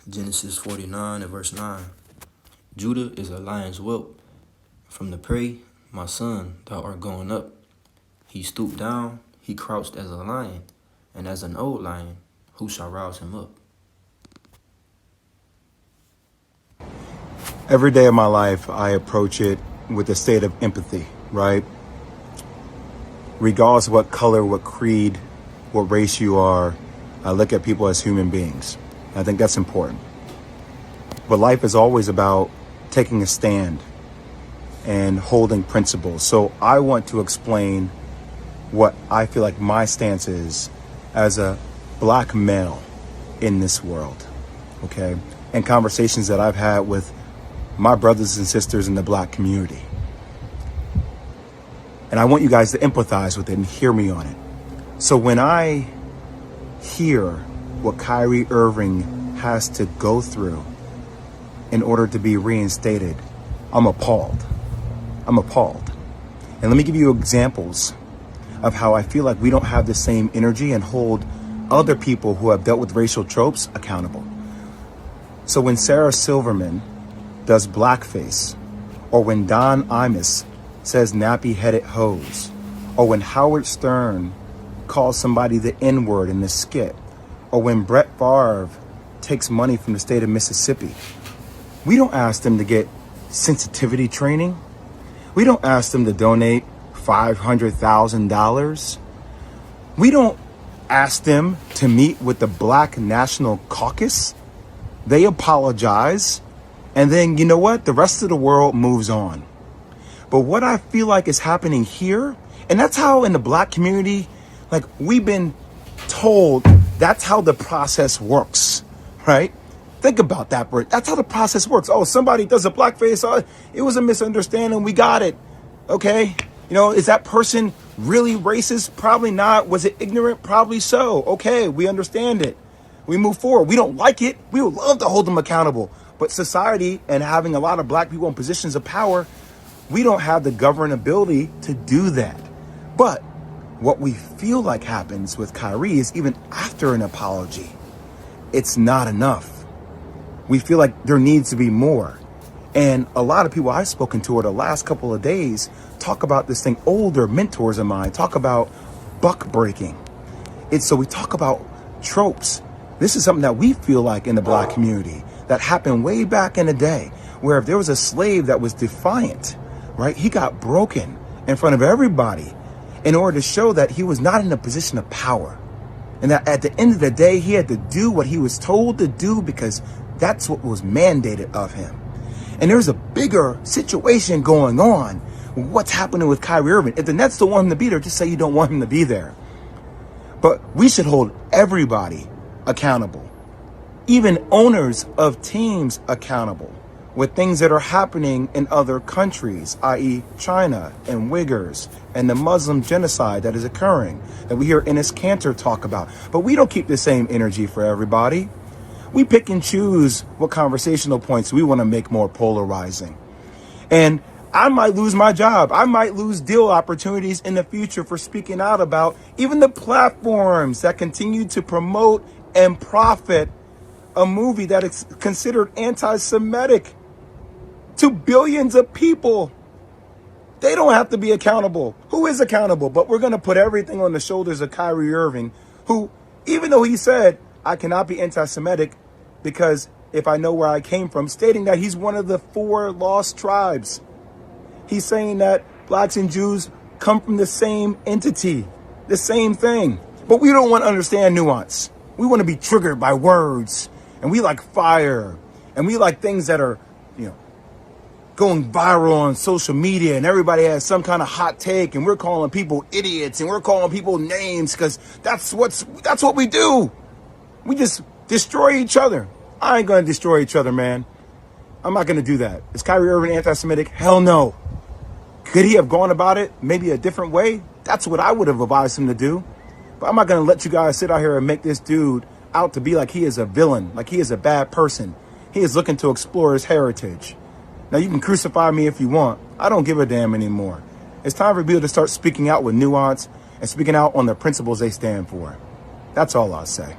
Genesis 49 and verse 9. Judah is a lion's whelp. From the prey, my son, thou art going up. He stooped down, he crouched as a lion, and as an old lion, who shall rouse him up? Every day of my life, I approach it with a state of empathy, right? Regardless of what color, what creed, what race you are, I look at people as human beings. I think that's important. But life is always about taking a stand and holding principles. So I want to explain what I feel like my stance is as a black male in this world, okay? And conversations that I've had with my brothers and sisters in the black community. And I want you guys to empathize with it and hear me on it. So when I hear what Kyrie Irving has to go through in order to be reinstated, I'm appalled. I'm appalled. And let me give you examples of how I feel like we don't have the same energy and hold other people who have dealt with racial tropes accountable. So when Sarah Silverman does blackface, or when Don Imus says nappy-headed hose, or when Howard Stern calls somebody the N-word in the skit, or when Brett Favre takes money from the state of Mississippi, we don't ask them to get sensitivity training. We don't ask them to donate $500,000. We don't ask them to meet with the Black National Caucus. They apologize. And then, you know what? The rest of the world moves on. But what I feel like is happening here, and that's how in the black community, like we've been told that's how the process works, right? Think about that, Bert. That's how the process works. Oh, somebody does a blackface. Oh, it was a misunderstanding. We got it. Okay. You know, is that person really racist? Probably not. Was it ignorant? Probably so. Okay. We understand it. We move forward. We don't like it. We would love to hold them accountable. But society and having a lot of black people in positions of power, we don't have the governability to do that. But what we feel like happens with Kyrie is even after an apology, it's not enough. We feel like there needs to be more. And a lot of people I've spoken to over the last couple of days talk about this thing. Older mentors of mine talk about buck breaking. So we talk about tropes. This is something that we feel like in the black community that happened way back in the day, where if there was a slave that was defiant, right, he got broken in front of everybody in order to show that he was not in a position of power. And that at the end of the day, he had to do what he was told to do because that's what was mandated of him. And there's a bigger situation going on. What's happening with Kyrie Irving? If the Nets don't want him to be there, just say you don't want him to be there. But we should hold everybody accountable, even owners of teams accountable with things that are happening in other countries, i.e. China and Uyghurs and the Muslim genocide that is occurring that we hear Enes Kanter talk about. But we don't keep the same energy for everybody. We pick and choose what conversational points we want to make more polarizing. And I might lose my job. I might lose deal opportunities in the future for speaking out about even the platforms that continue to promote and profit a movie that is considered anti-Semitic to billions of people. They don't have to be accountable. Who is accountable? But we're going to put everything on the shoulders of Kyrie Irving, who, even though he said, I cannot be anti-Semitic because if I know where I came from, stating that he's one of the 4 lost tribes. He's saying that blacks and Jews come from the same entity, the same thing. But we don't want to understand nuance. We want to be triggered by words. And we like fire. And we like things that are, going viral on social media. And everybody has some kind of hot take. And we're calling people idiots. And we're calling people names because that's what we do. We just destroy each other. I ain't going to destroy each other, man. I'm not going to do that. Is Kyrie Irving anti-Semitic? Hell no. Could he have gone about it maybe a different way? That's what I would have advised him to do. But I'm not going to let you guys sit out here and make this dude out to be like he is a villain, like he is a bad person. He is looking to explore his heritage. Now, you can crucify me if you want. I don't give a damn anymore. It's time for people to start speaking out with nuance and speaking out on the principles they stand for. That's all I'll say.